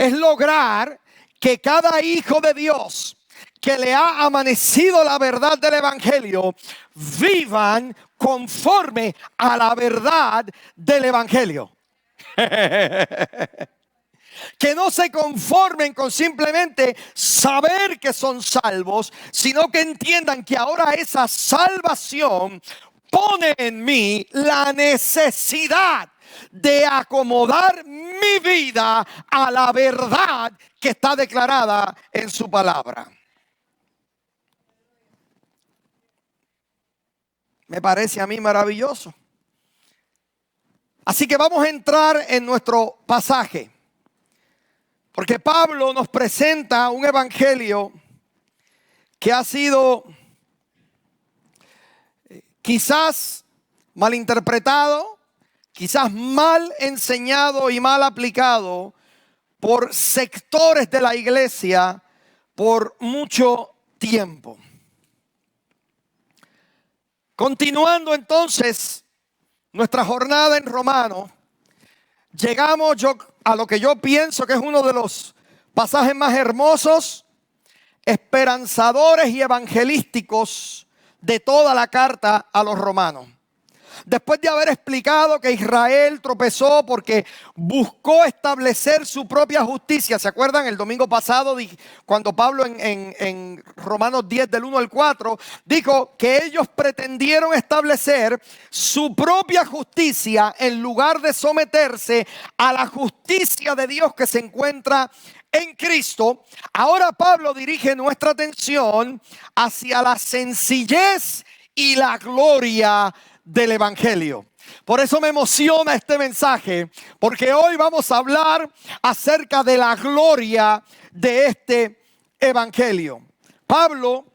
es lograr que cada hijo de Dios que le ha amanecido la verdad del evangelio vivan conforme a la verdad del evangelio. Que no se conformen con simplemente saber que son salvos, sino que entiendan que ahora esa salvación pone en mí la necesidad de acomodar mi vida a la verdad que está declarada en su palabra. Me parece a mí maravilloso. Así que vamos a entrar en nuestro pasaje, porque Pablo nos presenta un evangelio que ha sido quizás malinterpretado, quizás mal enseñado y mal aplicado por sectores de la iglesia por mucho tiempo. Continuando entonces nuestra jornada en Romanos, llegamos a lo que yo pienso que es uno de los pasajes más hermosos, esperanzadores y evangelísticos de toda la carta a los romanos. Después de haber explicado que Israel tropezó porque buscó establecer su propia justicia. ¿Se acuerdan? El domingo pasado, cuando Pablo en Romanos 10 del 1 al 4, dijo que ellos pretendieron establecer su propia justicia en lugar de someterse a la justicia de Dios que se encuentra en Cristo. Ahora Pablo dirige nuestra atención hacia la sencillez y la gloria del evangelio. Por eso me emociona este mensaje, porque hoy vamos a hablar acerca de la gloria de este evangelio. Pablo,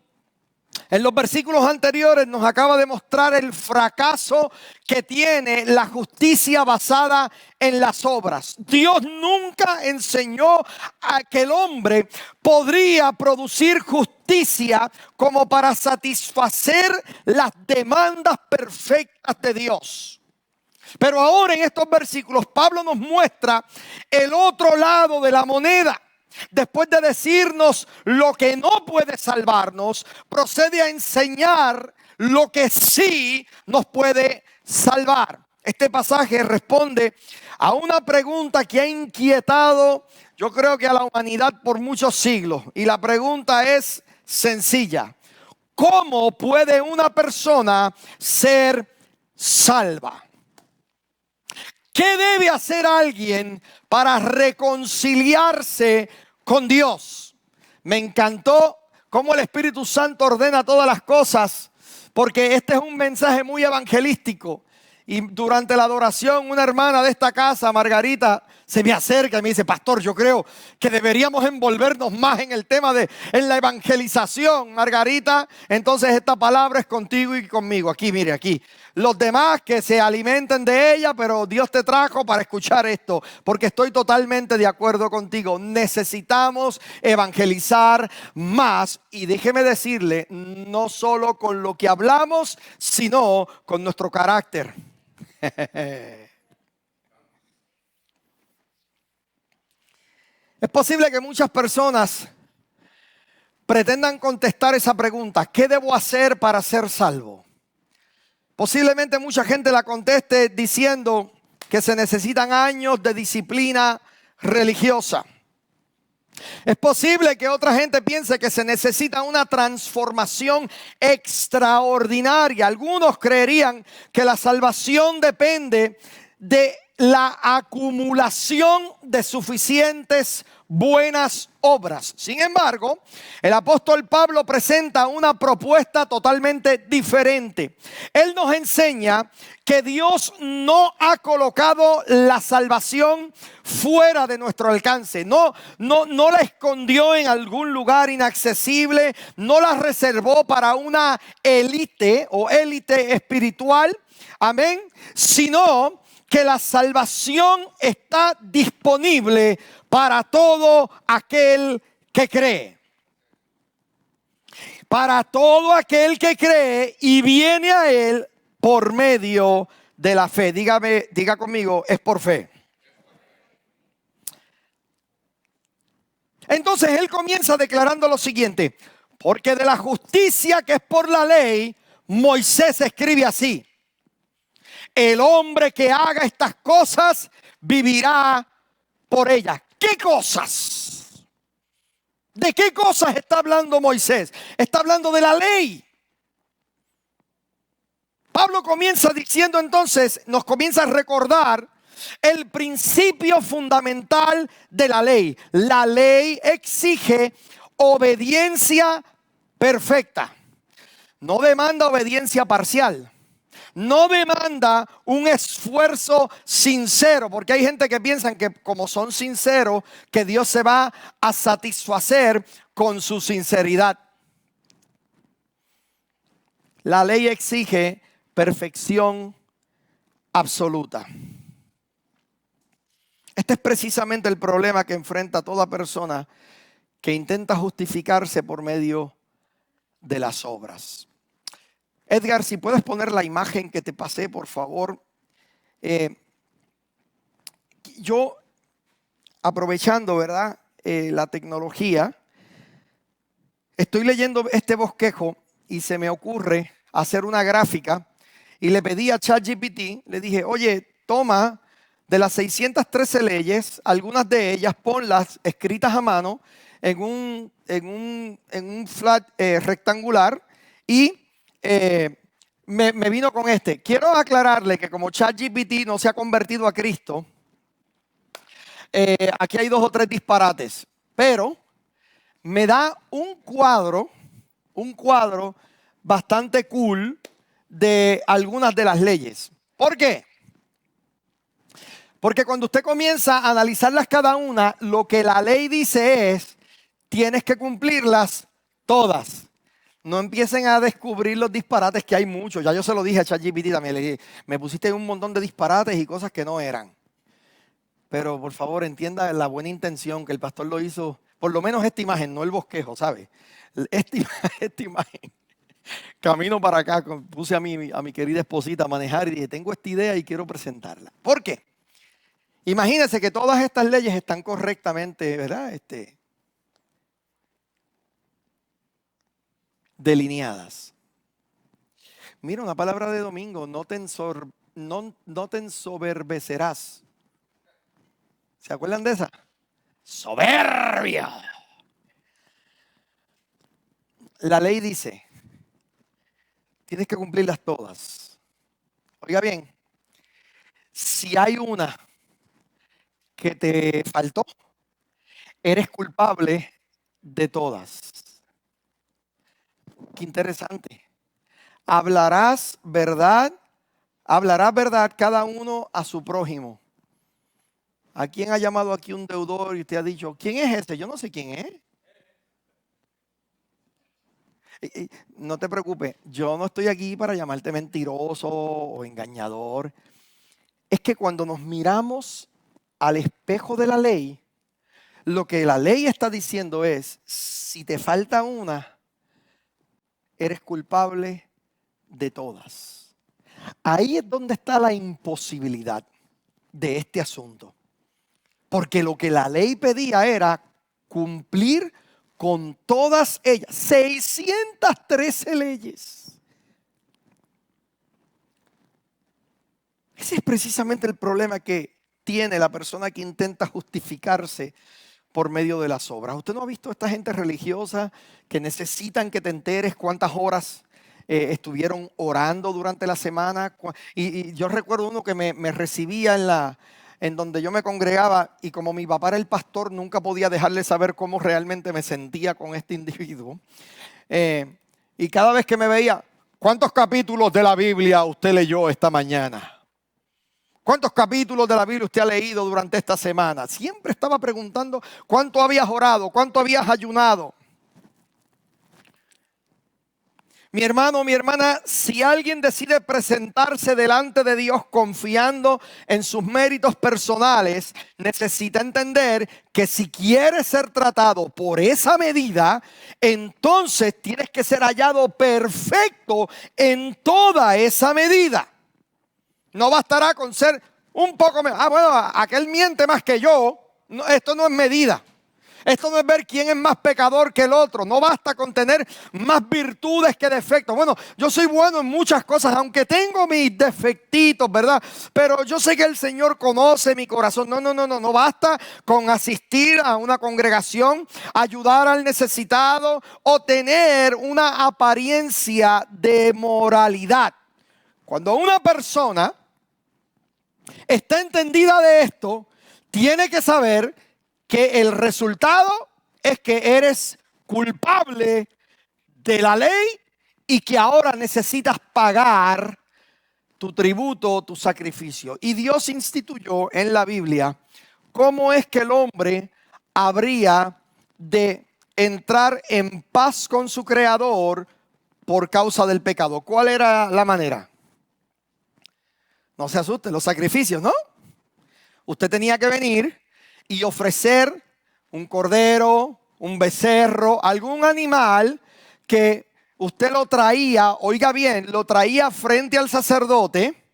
en los versículos anteriores, nos acaba de mostrar el fracaso que tiene la justicia basada en las obras. Dios nunca enseñó a que el hombre podría producir justicia como para satisfacer las demandas perfectas de Dios. Pero ahora en estos versículos Pablo nos muestra el otro lado de la moneda. Después de decirnos lo que no puede salvarnos, procede a enseñar lo que sí nos puede salvar. Este pasaje responde a una pregunta que ha inquietado, yo creo que a la humanidad por muchos siglos. Y la pregunta es sencilla: ¿cómo puede una persona ser salva? ¿Qué debe hacer alguien para reconciliarse con Dios? Me encantó cómo el Espíritu Santo ordena todas las cosas, porque este es un mensaje muy evangelístico. Y durante la adoración, una hermana de esta casa, Margarita, se me acerca y me dice: pastor, yo creo que deberíamos envolvernos más en el tema en la evangelización, Margarita. Entonces esta palabra es contigo y conmigo. Aquí, mire, aquí. Los demás que se alimenten de ella, pero Dios te trajo para escuchar esto, porque estoy totalmente de acuerdo contigo. Necesitamos evangelizar más, y déjeme decirle, no solo con lo que hablamos, sino con nuestro carácter. Es posible que muchas personas pretendan contestar esa pregunta: ¿qué debo hacer para ser salvo? Posiblemente mucha gente la conteste diciendo que se necesitan años de disciplina religiosa. Es posible que otra gente piense que se necesita una transformación extraordinaria. Algunos creerían que la salvación depende de la acumulación de suficientes buenas obras. Sin embargo, el apóstol Pablo presenta una propuesta totalmente diferente. Él nos enseña que Dios no ha colocado la salvación fuera de nuestro alcance. No la escondió en algún lugar inaccesible. No la reservó para una élite o élite espiritual. Amén. Sino que la salvación está disponible para todo aquel que cree. Para todo aquel que cree y viene a Él por medio de la fe. Diga conmigo, es por fe. Entonces él comienza declarando lo siguiente: porque de la justicia que es por la ley, Moisés escribe así: el hombre que haga estas cosas vivirá por ellas. ¿Qué cosas? ¿De qué cosas está hablando Moisés? Está hablando de la ley. Pablo comienza diciendo entonces, nos comienza a recordar el principio fundamental de la ley. La ley exige obediencia perfecta. No demanda obediencia parcial. No demanda un esfuerzo sincero, porque hay gente que piensa que como son sinceros, que Dios se va a satisfacer con su sinceridad. La ley exige perfección absoluta. Este es precisamente el problema que enfrenta toda persona que intenta justificarse por medio de las obras. Edgar, si puedes poner la imagen que te pasé, por favor. Yo, aprovechando, ¿verdad?, la tecnología, estoy leyendo este bosquejo y se me ocurre hacer una gráfica y le pedí a ChatGPT, le dije, oye, toma de las 613 leyes, algunas de ellas ponlas escritas a mano en un flat rectangular y me vino con este. Quiero aclararle que como ChatGPT no se ha convertido a Cristo, aquí hay 2 o 3 disparates, pero me da un cuadro bastante cool de algunas de las leyes. ¿Por qué? Porque cuando usted comienza a analizarlas cada una, lo que la ley dice es, tienes que cumplirlas todas. No empiecen a descubrir los disparates, que hay muchos. Ya yo se lo dije a ChatGPT también. Le dije, me pusiste un montón de disparates y cosas que no eran. Pero por favor entienda la buena intención que el pastor lo hizo. Por lo menos esta imagen, no el bosquejo, ¿sabe? Esta imagen. Camino para acá, puse a mi querida esposita a manejar y dije, tengo esta idea y quiero presentarla. ¿Por qué? Imagínense que todas estas leyes están correctamente, ¿verdad?, delineadas. Mira, una palabra de domingo: no te ensoberbecerás. ¿Se acuerdan de esa? Soberbia. La ley dice, tienes que cumplirlas todas. Oiga bien, si hay una que te faltó, eres culpable de todas. Qué interesante. Hablarás verdad cada uno a su prójimo. ¿A quién ha llamado aquí un deudor y usted ha dicho, quién es ese? Yo no sé quién es. No te preocupes, yo no estoy aquí para llamarte mentiroso o engañador. Es que cuando nos miramos al espejo de la ley, lo que la ley está diciendo es, si te falta una, eres culpable de todas. Ahí es donde está la imposibilidad de este asunto. Porque lo que la ley pedía era cumplir con todas ellas. 613 leyes. Ese es precisamente el problema que tiene la persona que intenta justificarse por medio de las obras. ¿Usted no ha visto a esta gente religiosa que necesitan que te enteres cuántas horas estuvieron orando durante la semana? Y yo recuerdo uno que me recibía en donde yo me congregaba, y como mi papá era el pastor, nunca podía dejarle saber cómo realmente me sentía con este individuo. Y cada vez que me veía, ¿cuántos capítulos de la Biblia usted leyó esta mañana? ¿Cuántos capítulos de la Biblia usted ha leído durante esta semana? Siempre estaba preguntando cuánto habías orado, cuánto habías ayunado. Mi hermano, mi hermana, si alguien decide presentarse delante de Dios confiando en sus méritos personales, necesita entender que si quieres ser tratado por esa medida, entonces tienes que ser hallado perfecto en toda esa medida. No bastará con ser un poco mejor. Bueno, aquel miente más que yo. No, esto no es medida. Esto no es ver quién es más pecador que el otro. No basta con tener más virtudes que defectos. Bueno, yo soy bueno en muchas cosas, aunque tengo mis defectitos, ¿verdad? Pero yo sé que el Señor conoce mi corazón. No basta con asistir a una congregación, ayudar al necesitado o tener una apariencia de moralidad. Cuando una persona está entendida de esto, tiene que saber que el resultado es que eres culpable de la ley y que ahora necesitas pagar tu tributo, tu sacrificio. Y Dios instituyó en la Biblia cómo es que el hombre habría de entrar en paz con su Creador por causa del pecado. ¿Cuál era la manera? No se asusten, los sacrificios, ¿no? Usted tenía que venir y ofrecer un cordero, un becerro, algún animal que usted lo traía, oiga bien, lo traía frente al sacerdote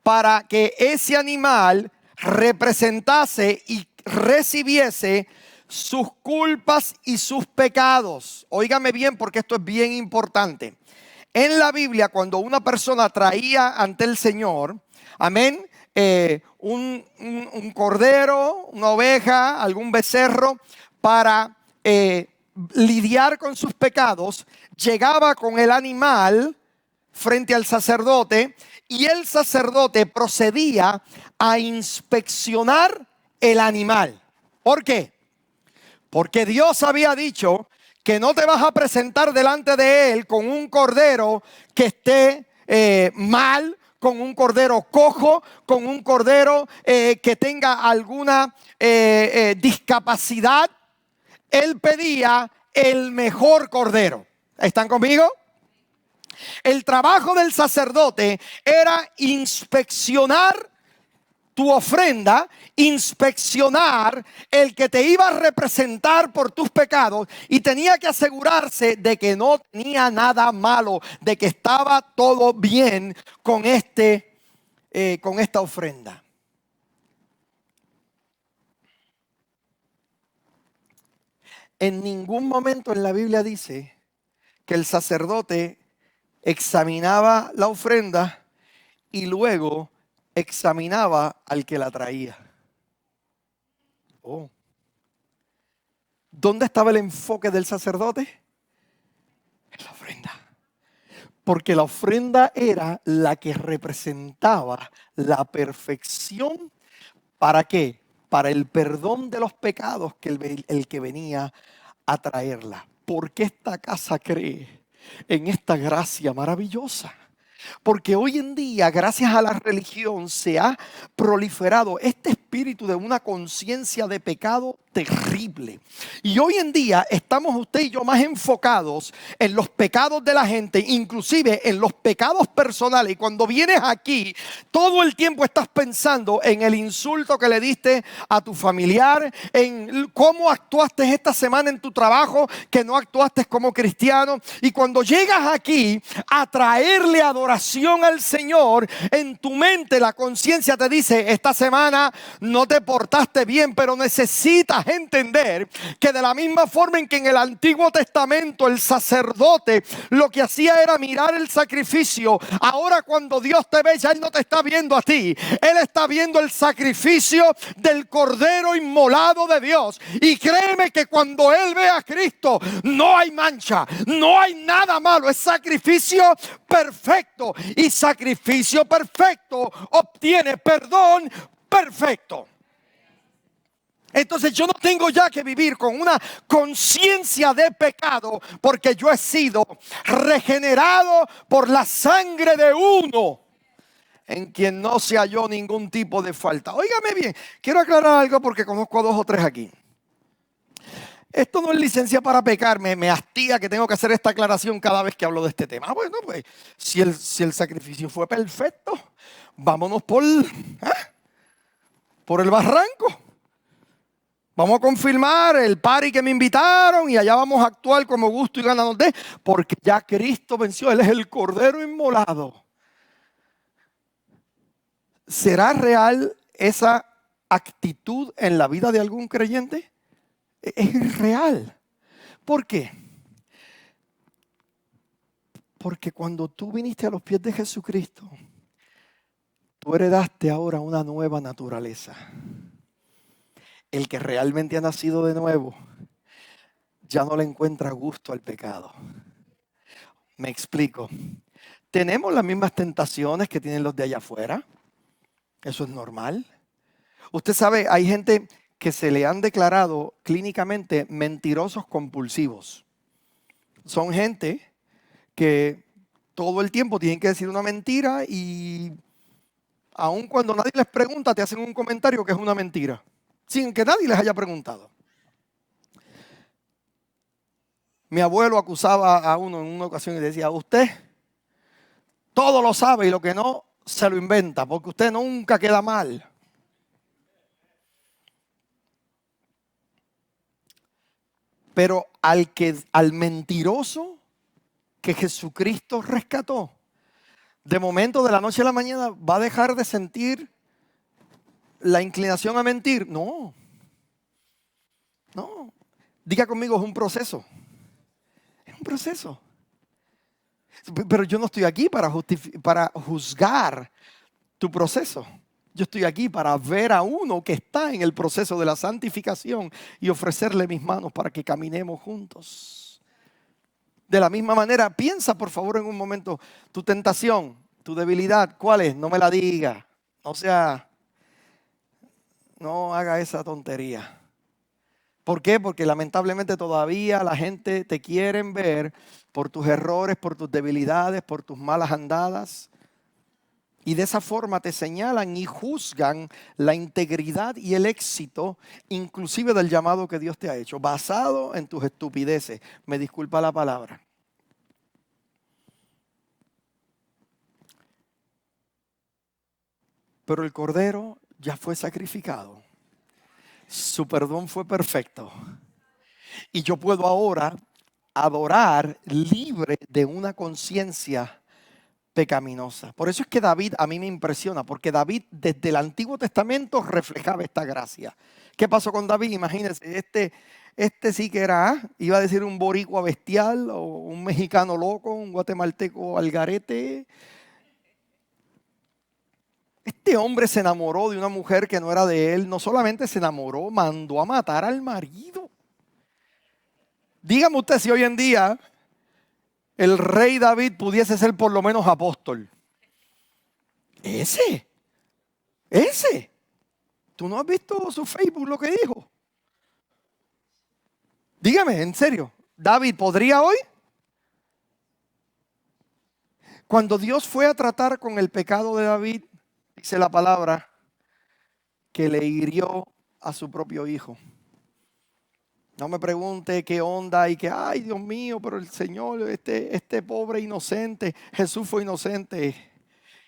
para que ese animal representase y recibiese sus culpas y sus pecados. Óigame bien porque esto es bien importante. En la Biblia, cuando una persona traía ante el Señor, amén, un cordero, una oveja, algún becerro para lidiar con sus pecados, llegaba con el animal frente al sacerdote y el sacerdote procedía a inspeccionar el animal. ¿Por qué? Porque Dios había dicho que no te vas a presentar delante de Él con un cordero que esté mal, con un cordero cojo, con un cordero que tenga alguna discapacidad. Él pedía el mejor cordero. ¿Están conmigo? El trabajo del sacerdote era inspeccionar tu ofrenda, inspeccionar el que te iba a representar por tus pecados y tenía que asegurarse de que no tenía nada malo, de que estaba todo bien con esta ofrenda. En ningún momento en la Biblia dice que el sacerdote examinaba la ofrenda y luego examinaba al que la traía. Oh. ¿Dónde estaba el enfoque del sacerdote? En la ofrenda. Porque la ofrenda era la que representaba la perfección. ¿Para qué? Para el perdón de los pecados que el que venía a traerla. Porque esta casa cree en esta gracia maravillosa. Porque hoy en día, gracias a la religión, se ha proliferado este espíritu de una conciencia de pecado terrible. Y hoy en día estamos usted y yo más enfocados en los pecados de la gente, inclusive en los pecados personales. Y cuando vienes aquí, todo el tiempo estás pensando en el insulto que le diste a tu familiar, en cómo actuaste esta semana en tu trabajo, que no actuaste como cristiano. Y cuando llegas aquí a traerle adoración al Señor, en tu mente la conciencia te dice: esta semana no te portaste bien, pero necesitas entender que de la misma forma en que en el Antiguo Testamento el sacerdote lo que hacía era mirar el sacrificio, ahora cuando Dios te ve, ya Él no te está viendo a ti, Él está viendo el sacrificio del cordero inmolado de Dios. Y créeme que cuando Él ve a Cristo, no hay mancha, no hay nada malo, es sacrificio perfecto, y sacrificio perfecto obtiene perdón perfecto. Entonces yo no tengo ya que vivir con una conciencia de pecado, porque yo he sido regenerado por la sangre de uno en quien no se halló ningún tipo de falta. Óigame bien, quiero aclarar algo porque conozco a 2 o 3 aquí. Esto no es licencia para pecar, me hastía que tengo que hacer esta aclaración cada vez que hablo de este tema. Bueno, pues si el sacrificio fue perfecto, vámonos por el barranco. Vamos a confirmar el party que me invitaron y allá vamos a actuar como gusto y gana nos dé, porque ya Cristo venció, Él es el cordero inmolado. ¿Será real esa actitud en la vida de algún creyente? Es irreal. ¿Por qué? Porque cuando tú viniste a los pies de Jesucristo, tú heredaste ahora una nueva naturaleza. El que realmente ha nacido de nuevo ya no le encuentra gusto al pecado. Me explico. Tenemos las mismas tentaciones que tienen los de allá afuera. Eso es normal. Usted sabe, hay gente que se le han declarado clínicamente mentirosos compulsivos. Son gente que todo el tiempo tienen que decir una mentira y aun cuando nadie les pregunta, te hacen un comentario que es una mentira, sin que nadie les haya preguntado. Mi abuelo acusaba a uno en una ocasión y decía, usted todo lo sabe y lo que no se lo inventa, porque usted nunca queda mal. Pero al mentiroso que Jesucristo rescató, de momento, de la noche a la mañana, va a dejar de sentir la inclinación a mentir. No, no. Diga conmigo, es un proceso. Es un proceso. Pero yo no estoy aquí para juzgar tu proceso. Yo estoy aquí para ver a uno que está en el proceso de la santificación y ofrecerle mis manos para que caminemos juntos. De la misma manera, piensa por favor en un momento tu tentación, tu debilidad, ¿cuál es? No me la diga. No haga esa tontería. ¿Por qué? Porque lamentablemente todavía la gente te quiere ver por tus errores, por tus debilidades, por tus malas andadas. Y de esa forma te señalan y juzgan la integridad y el éxito, inclusive del llamado que Dios te ha hecho, basado en tus estupideces. Me disculpa la palabra. Pero el Cordero ya fue sacrificado. Su perdón fue perfecto. Y yo puedo ahora adorar libre de una conciencia pecaminosa. Por eso es que David a mí me impresiona, porque David desde el Antiguo Testamento reflejaba esta gracia. ¿Qué pasó con David? Imagínense, este sí que era, iba a decir un boricua bestial, o un mexicano loco, un guatemalteco algarete. Este hombre se enamoró de una mujer que no era de él. No solamente se enamoró, mandó a matar al marido. Dígame usted si hoy en día el rey David pudiese ser por lo menos apóstol. Ese. ¿Tú no has visto su Facebook lo que dijo? Dígame, en serio, ¿David podría hoy? Cuando Dios fue a tratar con el pecado de David, dice la palabra, que le hirió a su propio hijo. No me pregunte qué onda y que, ay Dios mío, pero el Señor, este pobre inocente, Jesús fue inocente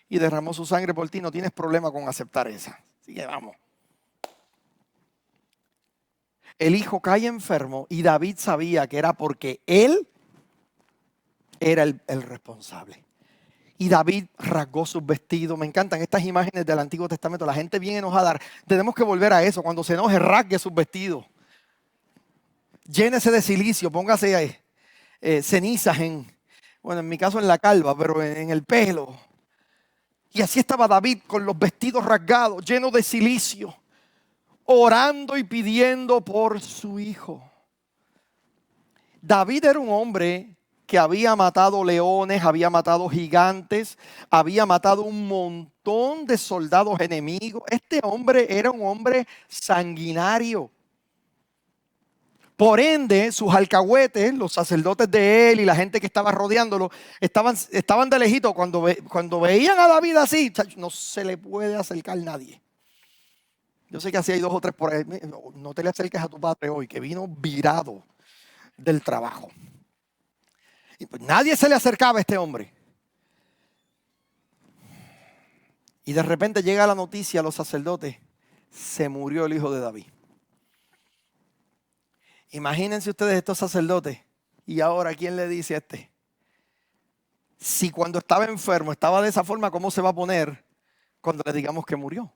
y derramó su sangre por ti. No tienes problema con aceptar esa. Así que vamos. El hijo cae enfermo y David sabía que era porque él era el responsable. Y David rasgó sus vestidos. Me encantan estas imágenes del Antiguo Testamento. La gente bien enojada. Tenemos que volver a eso. Cuando se enoje, rasgue sus vestidos. Llénese de silicio. Póngase cenizas en mi caso en la calva, pero en el pelo. Y así estaba David con los vestidos rasgados, llenos de silicio, orando y pidiendo por su hijo. David era un hombre que había matado leones, había matado gigantes, había matado un montón de soldados enemigos. Este hombre era un hombre sanguinario. Por ende, sus alcahuetes, los sacerdotes de él y la gente que estaba rodeándolo, estaban de lejito. Cuando veían a David así, no se le puede acercar nadie. Yo sé que así hay 2 o 3 por ahí. No te le acerques a tu padre hoy, que vino virado del trabajo. Y pues nadie se le acercaba a este hombre. Y de repente llega la noticia a los sacerdotes: se murió el hijo de David. Imagínense ustedes estos sacerdotes. Y ahora, ¿quién le dice a este? Si cuando estaba enfermo estaba de esa forma, ¿cómo se va a poner cuando le digamos que murió?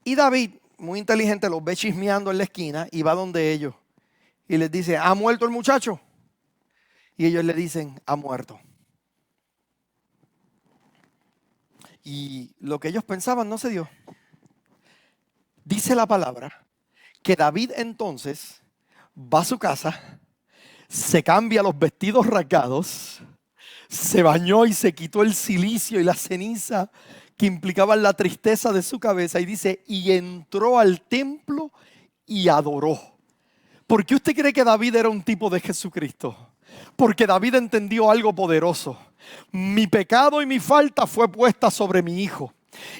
Y David, muy inteligente, los ve chismeando en la esquina y va donde ellos. Y les dice, ¿ha muerto el muchacho? Y ellos le dicen, ha muerto. Y lo que ellos pensaban no se dio. Dice la palabra que David entonces va a su casa, se cambia los vestidos rasgados, se bañó y se quitó el cilicio y la ceniza que implicaban la tristeza de su cabeza. Y dice, y entró al templo y adoró. ¿Por qué usted cree que David era un tipo de Jesucristo? Porque David entendió algo poderoso. Mi pecado y mi falta fue puesta sobre mi hijo.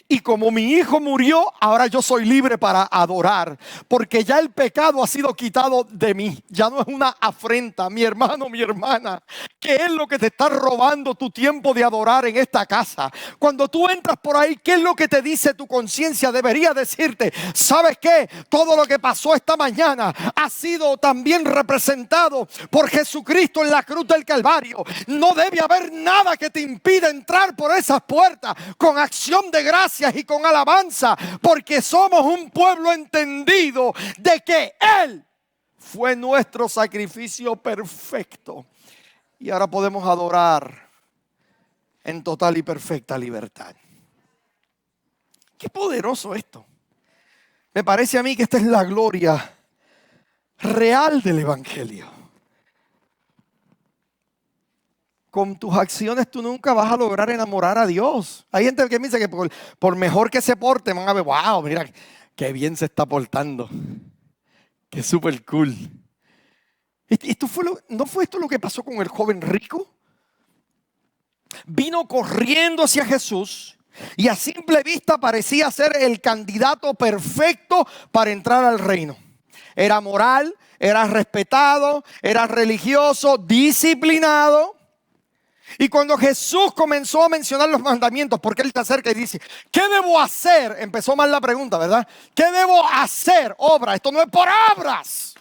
Y como mi hijo murió, ahora yo soy libre para adorar. Porque ya el pecado ha sido quitado de mí. Ya no es una afrenta, mi hermano, mi hermana. ¿Qué es lo que te está robando tu tiempo de adorar en esta casa? Cuando tú entras por ahí, ¿qué es lo que te dice tu conciencia? Debería decirte, ¿sabes qué? Todo lo que pasó esta mañana ha sido también representado por Jesucristo en la cruz del Calvario. No debe haber nada que te impida entrar por esas puertas con acción de gracias y con alabanza, porque somos un pueblo entendido de que Él fue nuestro sacrificio perfecto. Y ahora podemos adorar en total y perfecta libertad. Qué poderoso esto. Me parece a mí que esta es la gloria real del Evangelio. Con tus acciones tú nunca vas a lograr enamorar a Dios. Hay gente que me dice que por mejor que se porte, van a ver, wow, mira, qué bien se está portando. Qué súper cool. ¿No fue esto lo que pasó con el joven rico? Vino corriendo hacia Jesús y a simple vista parecía ser el candidato perfecto para entrar al reino. Era moral, era respetado, era religioso, disciplinado. Y cuando Jesús comenzó a mencionar los mandamientos, porque Él se acerca y dice, ¿qué debo hacer? Empezó mal la pregunta, ¿verdad? ¿Qué debo hacer? Obra, esto no es por obras.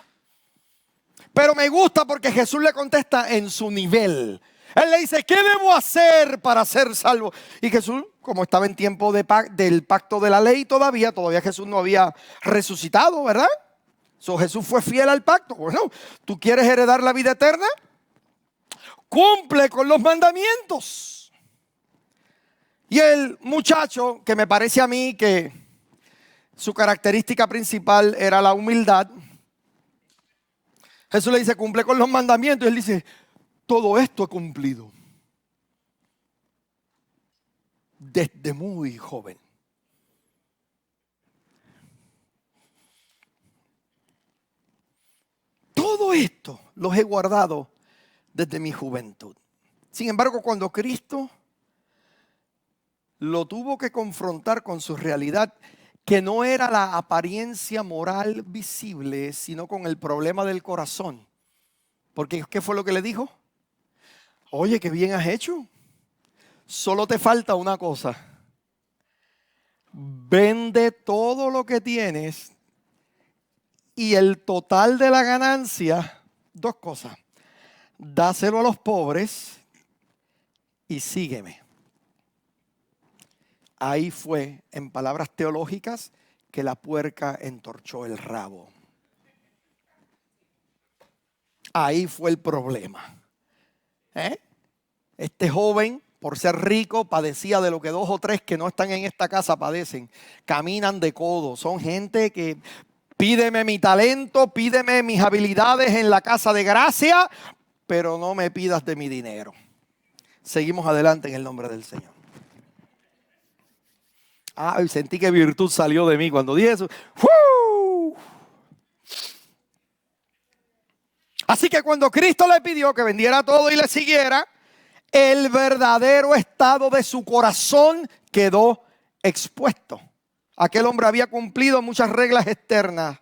Pero me gusta porque Jesús le contesta en su nivel. Él le dice, ¿qué debo hacer para ser salvo? Y Jesús, como estaba en tiempo del pacto de la ley todavía Jesús no había resucitado, ¿verdad? Jesús fue fiel al pacto. Bueno, ¿tú quieres heredar la vida eterna? Cumple con los mandamientos. Y el muchacho, que me parece a mí que su característica principal era la humildad, Jesús le dice, cumple con los mandamientos. Y él dice, todo esto he cumplido desde muy joven. Todo esto los he guardado desde mi juventud. Sin embargo, cuando Cristo lo tuvo que confrontar con su realidad, que no era la apariencia moral visible, sino con el problema del corazón. Porque ¿qué fue lo que le dijo? Oye, qué bien has hecho. Solo te falta una cosa. Vende todo lo que tienes y el total de la ganancia, dos cosas. Dáselo a los pobres y sígueme. Ahí fue, en palabras teológicas, que la puerca entorchó el rabo. Ahí fue el problema. Este joven, por ser rico, padecía de lo que 2 o 3 que no están en esta casa padecen. Caminan de codo. Son gente que pídeme mi talento, pídeme mis habilidades en la casa de gracia, pero no me pidas de mi dinero. Seguimos adelante en el nombre del Señor. Ay, sentí que virtud salió de mí cuando dije eso. ¡Fu! Así que cuando Cristo le pidió que vendiera todo y le siguiera, el verdadero estado de su corazón quedó expuesto. Aquel hombre había cumplido muchas reglas externas,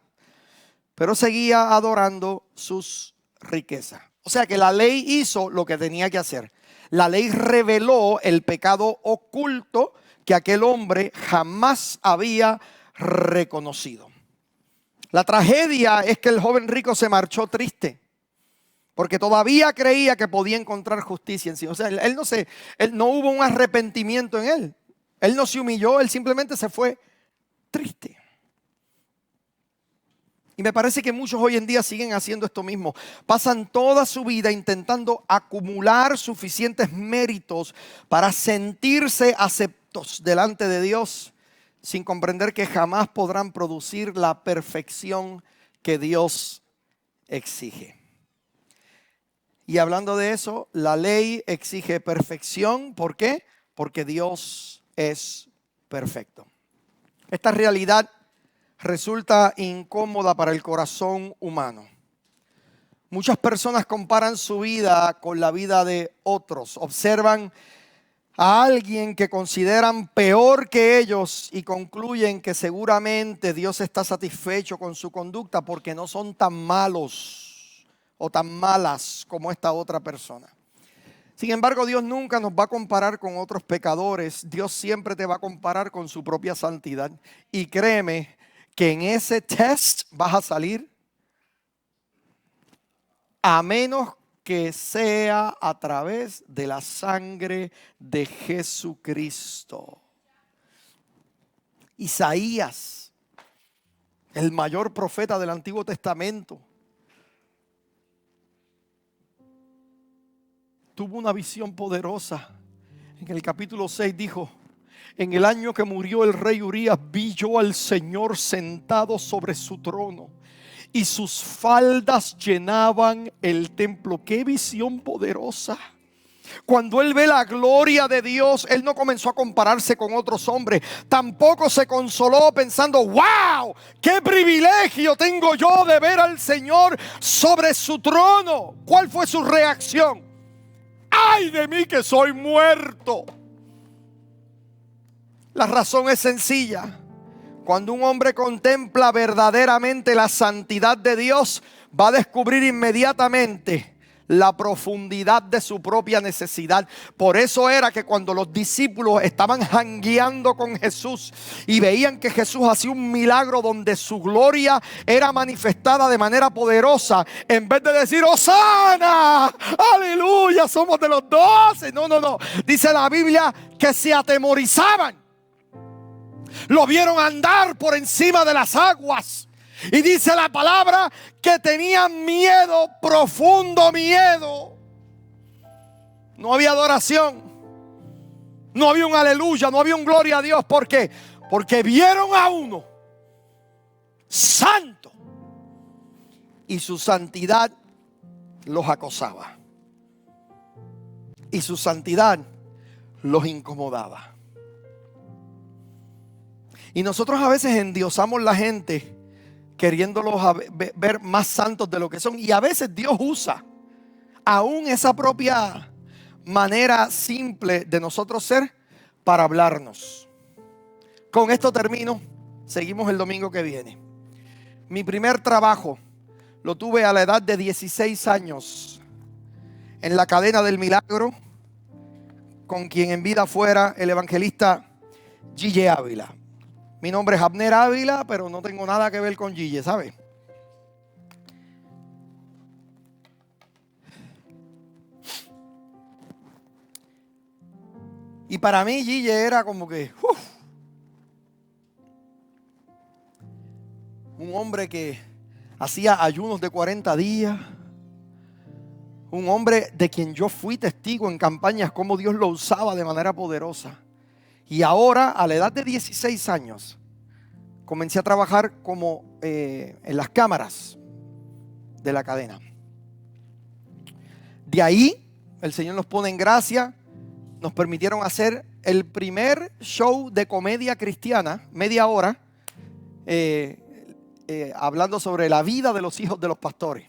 pero seguía adorando sus riquezas. O sea que la ley hizo lo que tenía que hacer. La ley reveló el pecado oculto que aquel hombre jamás había reconocido. La tragedia es que el joven rico se marchó triste, porque todavía creía que podía encontrar justicia en sí. O sea, él no hubo un arrepentimiento en él. Él no se humilló, él simplemente se fue triste. Y me parece que muchos hoy en día siguen haciendo esto mismo. Pasan toda su vida intentando acumular suficientes méritos para sentirse aceptos delante de Dios, sin comprender que jamás podrán producir la perfección que Dios exige. Y hablando de eso, la ley exige perfección. ¿Por qué? Porque Dios es perfecto. Esta realidad resulta incómoda para el corazón humano. Muchas personas comparan su vida con la vida de otros. Observan a alguien que consideran peor que ellos y concluyen que seguramente Dios está satisfecho con su conducta porque no son tan malos o tan malas como esta otra persona. Sin embargo, Dios nunca nos va a comparar con otros pecadores. Dios siempre te va a comparar con su propia santidad. Y créeme que en ese test vas a salir, a menos que sea a través de la sangre de Jesucristo. Isaías, el mayor profeta del Antiguo Testamento, tuvo una visión poderosa. En el capítulo 6 dijo: en el año que murió el rey Urías, vi yo al Señor sentado sobre su trono y sus faldas llenaban el templo. ¡Qué visión poderosa! Cuando él ve la gloria de Dios, él no comenzó a compararse con otros hombres. Tampoco se consoló pensando: ¡wow! ¡Qué privilegio tengo yo de ver al Señor sobre su trono! ¿Cuál fue su reacción? ¡Ay de mí que soy muerto! La razón es sencilla. Cuando un hombre contempla verdaderamente la santidad de Dios, va a descubrir inmediatamente la profundidad de su propia necesidad. Por eso era que cuando los discípulos estaban jangueando con Jesús y veían que Jesús hacía un milagro donde su gloria era manifestada de manera poderosa, en vez de decir ¡Hosana! ¡Aleluya! Somos de los 12. No. Dice la Biblia que se atemorizaban. Lo vieron andar por encima de las aguas. Y dice la palabra que tenían miedo, profundo miedo. No había adoración. No había un aleluya, no había un gloria a Dios. ¿Por qué? Porque vieron a uno santo y su santidad los acosaba. Y su santidad los incomodaba. Y nosotros a veces endiosamos la gente queriéndolos ver más santos de lo que son. Y a veces Dios usa aún esa propia manera simple de nosotros ser para hablarnos. Con esto termino. Seguimos el domingo que viene. Mi primer trabajo lo tuve a la edad de 16 años en la cadena del Milagro, con quien en vida fuera el evangelista Gille Ávila. Mi nombre es Abner Ávila, pero no tengo nada que ver con Gille, ¿sabe? Y para mí Gille era como que un hombre que hacía ayunos de 40 días. Un hombre de quien yo fui testigo en campañas, cómo Dios lo usaba de manera poderosa. Y ahora, a la edad de 16 años, comencé a trabajar como en las cámaras de la cadena. De ahí, el Señor nos pone en gracia. Nos permitieron hacer el primer show de comedia cristiana, media hora, hablando sobre la vida de los hijos de los pastores.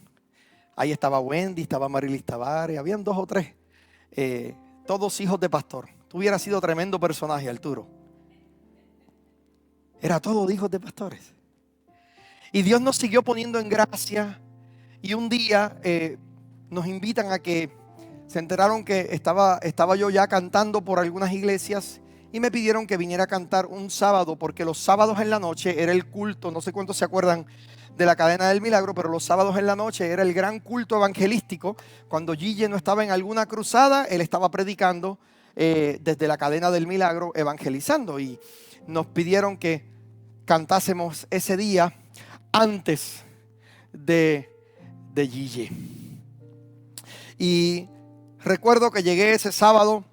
Ahí estaba Wendy, estaba Marilis Tavares, habían 2 o 3, todos hijos de pastor. Tú hubieras sido tremendo personaje, Arturo. Era todo de hijos de pastores. Y Dios nos siguió poniendo en gracia. Y un día nos invitan a que se enteraron que estaba yo ya cantando por algunas iglesias. Y me pidieron que viniera a cantar un sábado, porque los sábados en la noche era el culto. No sé cuántos se acuerdan de la cadena del Milagro, pero los sábados en la noche era el gran culto evangelístico. Cuando Gille no estaba en alguna cruzada, él estaba predicando desde la cadena del Milagro, evangelizando. Y nos pidieron que cantásemos ese día antes de Gigi. Y recuerdo que llegué ese sábado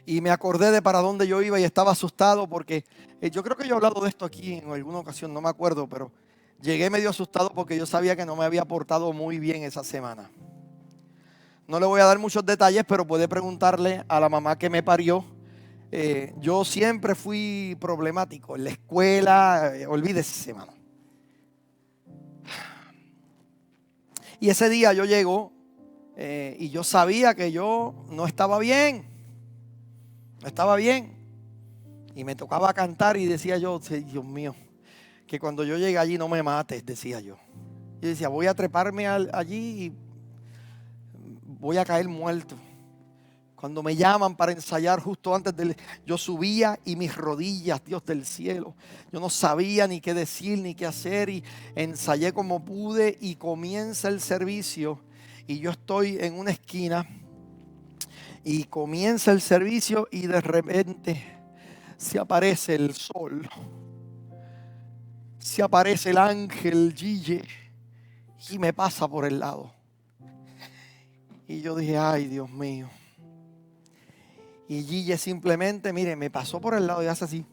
y me acordé de para dónde yo iba y estaba asustado porque yo creo que yo he hablado de esto aquí en alguna ocasión, no me acuerdo, pero llegué medio asustado porque yo sabía que no me había portado muy bien esa semana. No le voy a dar muchos detalles, pero puede preguntarle a la mamá que me parió. Yo siempre fui problemático en la escuela, olvídese, hermano. Y ese día yo llego y yo sabía que yo no estaba bien. No estaba bien. Y me tocaba cantar y decía yo, Dios mío, que cuando yo llegue allí no me mates, decía yo. Yo decía, voy a treparme allí y voy a caer muerto. Cuando me llaman para ensayar justo antes yo subía y mis rodillas, Dios del cielo, yo no sabía ni qué decir ni qué hacer y ensayé como pude y comienza el servicio y yo estoy en una esquina y comienza el servicio y de repente se aparece el sol, se aparece el ángel Gigi y me pasa por el lado. Y yo dije, ay Dios mío. Y Gigi simplemente, mire, me pasó por el lado y hace así.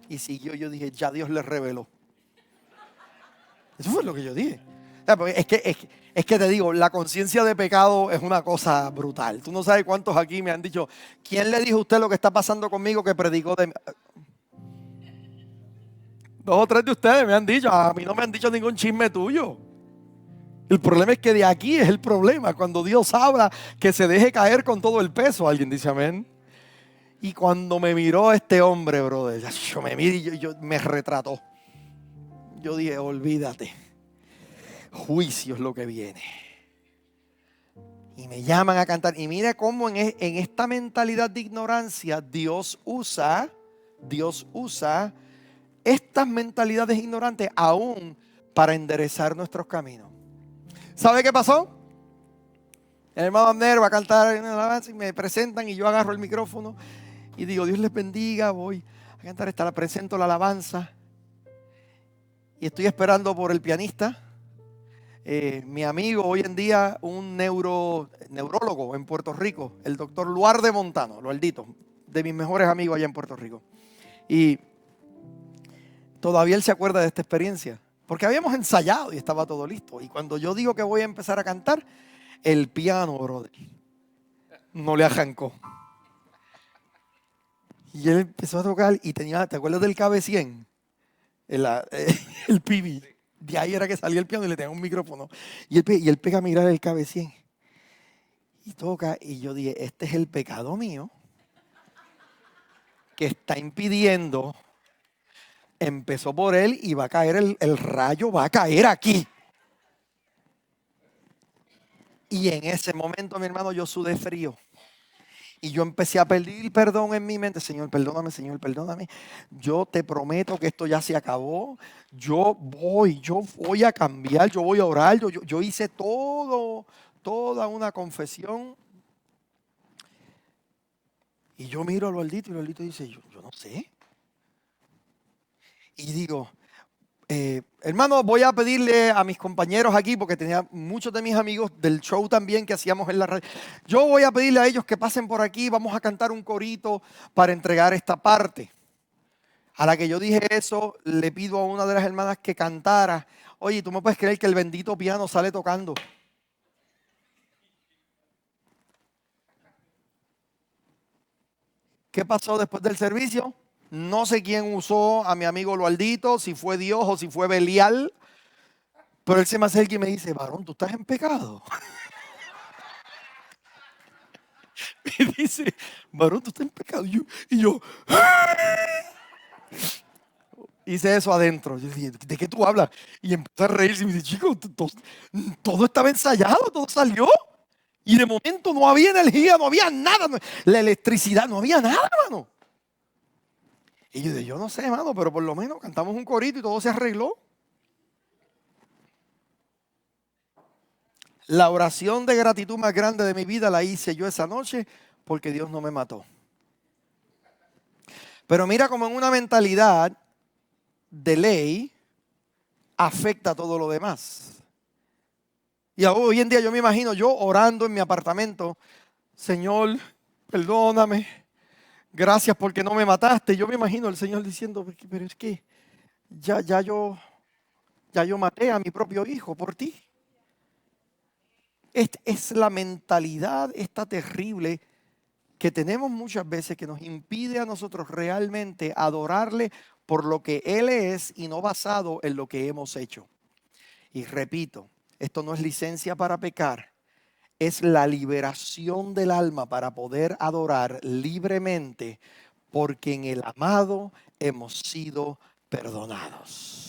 Y siguió, yo dije, ya Dios le reveló. Eso fue lo que yo dije. O sea, porque es que te digo, la conciencia de pecado es una cosa brutal. Tú no sabes cuántos aquí me han dicho, ¿quién le dijo a usted lo que está pasando conmigo que predicó de mí? 2 o 3 de ustedes me han dicho, a mí no me han dicho ningún chisme tuyo. El problema es que de aquí es el problema. Cuando Dios habla, que se deje caer con todo el peso. Alguien dice amén. Y cuando me miró este hombre, brother, yo me miré y yo me retrató. Yo dije, olvídate. Juicio es lo que viene. Y me llaman a cantar. Y mire cómo en esta mentalidad de ignorancia Dios usa estas mentalidades ignorantes aún para enderezar nuestros caminos. ¿Sabe qué pasó? El hermano Abner va a cantar en alabanza y me presentan y yo agarro el micrófono y digo, Dios les bendiga, voy a cantar presento la alabanza. Y estoy esperando por el pianista. Mi amigo hoy en día, un neurólogo en Puerto Rico, el doctor Luarde Montano, Luardito, de mis mejores amigos allá en Puerto Rico. Y todavía él se acuerda de esta experiencia. Porque habíamos ensayado y estaba todo listo. Y cuando yo digo que voy a empezar a cantar, el piano, brother, no le arrancó. Y él empezó a tocar y tenía, ¿te acuerdas del KB100? El PB. De ahí era que salía el piano y le tenía un micrófono. Y él pega a mirar el KB100. Y toca y yo dije, este es el pecado mío que está impidiendo. Empezó por él y va a caer el rayo, va a caer aquí. Y en ese momento, mi hermano, yo sudé frío. Y yo empecé a pedir perdón en mi mente. Señor, perdóname. Yo te prometo que esto ya se acabó. Yo voy a cambiar, yo voy a orar. Yo hice toda una confesión. Y yo miro a Loaldito y Loaldito dice, yo no sé. Y digo, hermano, voy a pedirle a mis compañeros aquí, porque tenía muchos de mis amigos del show también que hacíamos en la radio. Yo voy a pedirle a ellos que pasen por aquí, vamos a cantar un corito para entregar esta parte. A la que yo dije eso, le pido a una de las hermanas que cantara. Oye, ¿tú me puedes creer que el bendito piano sale tocando? ¿Qué pasó después del servicio? No sé quién usó a mi amigo Loaldito, si fue Dios o si fue Belial, pero él se me acerca y me dice, varón, ¿tú estás en pecado? Y dice, varón, ¿tú estás en pecado? Y yo hice eso adentro. Yo dije, ¿de qué tú hablas? Y empezó a reírse y me dice, chico, todo estaba ensayado, todo salió. Y de momento no había energía, no había nada, la electricidad, no había nada, hermano. Y yo dije, yo no sé, hermano, pero por lo menos cantamos un corito y todo se arregló. La oración de gratitud más grande de mi vida la hice yo esa noche porque Dios no me mató. Pero mira como en una mentalidad de ley, afecta todo lo demás. Y hoy en día yo me imagino yo orando en mi apartamento, Señor, perdóname, gracias porque no me mataste. Yo me imagino al Señor diciendo, pero es que ya yo maté a mi propio hijo por ti. Es la mentalidad esta terrible que tenemos muchas veces que nos impide a nosotros realmente adorarle por lo que Él es y no basado en lo que hemos hecho. Y repito, esto no es licencia para pecar, es la liberación del alma para poder adorar libremente, porque en el amado hemos sido perdonados.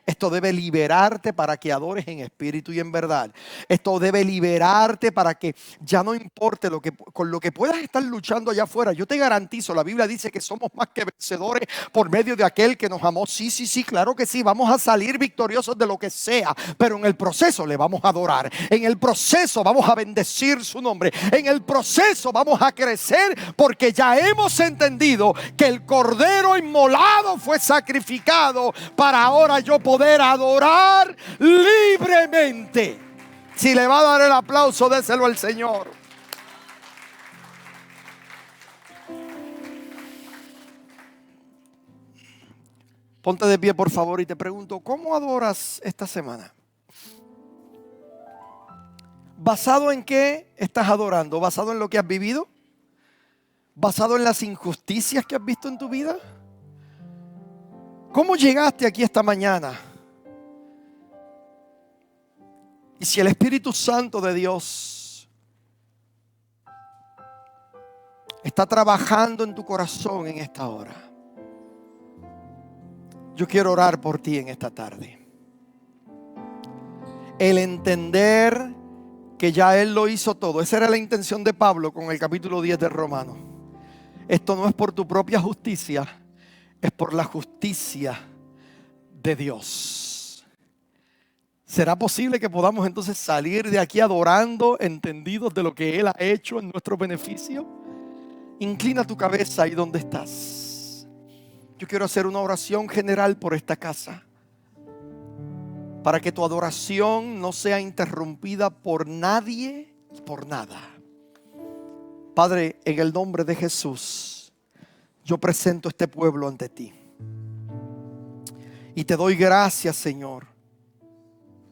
Esto debe liberarte para que adores en espíritu y en verdad. Esto debe liberarte para que ya no importe con lo que puedas estar luchando allá afuera. Yo te garantizo, la Biblia dice que somos más que vencedores por medio de aquel que nos amó. Sí, claro que sí. Vamos a salir victoriosos de lo que sea, pero en el proceso le vamos a adorar. En el proceso vamos a bendecir su nombre. En el proceso vamos a crecer porque ya hemos entendido que el Cordero inmolado fue sacrificado para ahora yo poder adorar libremente. Si le va a dar el aplauso, déselo al Señor. Ponte de pie, por favor, y te pregunto, ¿cómo adoras esta semana? ¿Basado en qué estás adorando? ¿Basado en lo que has vivido? ¿Basado en las injusticias que has visto en tu vida? ¿Cómo llegaste aquí esta mañana? Y si el Espíritu Santo de Dios está trabajando en tu corazón en esta hora, yo quiero orar por ti en esta tarde. El entender que ya Él lo hizo todo. Esa era la intención de Pablo con el capítulo 10 de Romanos. Esto no es por tu propia justicia, es por la justicia de Dios. ¿Será posible que podamos entonces salir de aquí adorando, entendidos de lo que Él ha hecho en nuestro beneficio? Inclina tu cabeza ahí donde estás. Yo quiero hacer una oración general por esta casa, para que tu adoración no sea interrumpida por nadie y por nada. Padre, en el nombre de Jesús, yo presento este pueblo ante ti. Y te doy gracias, Señor.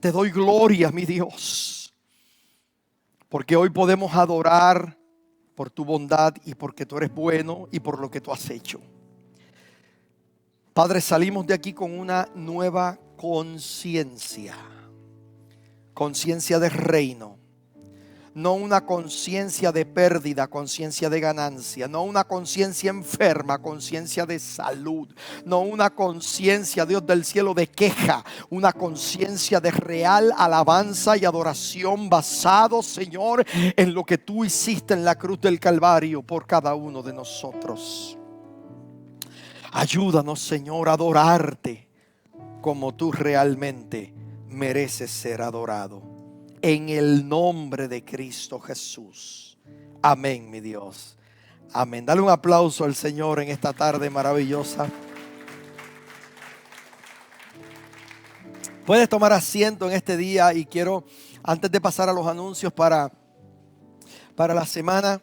Te doy gloria, mi Dios. Porque hoy podemos adorar por tu bondad y porque tú eres bueno y por lo que tú has hecho. Padre, salimos de aquí con una nueva conciencia. Conciencia de reino. No una conciencia de pérdida, conciencia de ganancia. No una conciencia enferma, conciencia de salud. No una conciencia, Dios del cielo, de queja. Una conciencia de real alabanza y adoración basado, Señor, en lo que tú hiciste en la cruz del Calvario por cada uno de nosotros. Ayúdanos, Señor, a adorarte como tú realmente mereces ser adorado. En el nombre de Cristo Jesús. Amén, mi Dios. Amén. Dale un aplauso al Señor en esta tarde maravillosa. Puedes tomar asiento en este día y quiero, antes de pasar a los anuncios para la semana,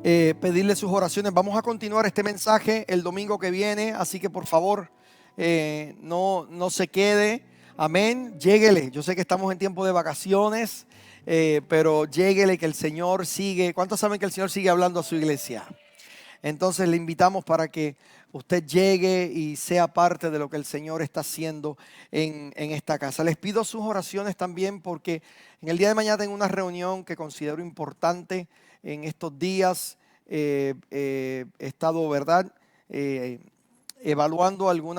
pedirle sus oraciones. Vamos a continuar este mensaje el domingo que viene, así que por favor no se quede. Amén, lléguele. Yo sé que estamos en tiempo de vacaciones, pero lléguele que el Señor sigue. ¿Cuántos saben que el Señor sigue hablando a su iglesia? Entonces le invitamos para que usted llegue y sea parte de lo que el Señor está haciendo en esta casa. Les pido sus oraciones también porque en el día de mañana tengo una reunión que considero importante en estos días. He estado, ¿verdad?, evaluando algunas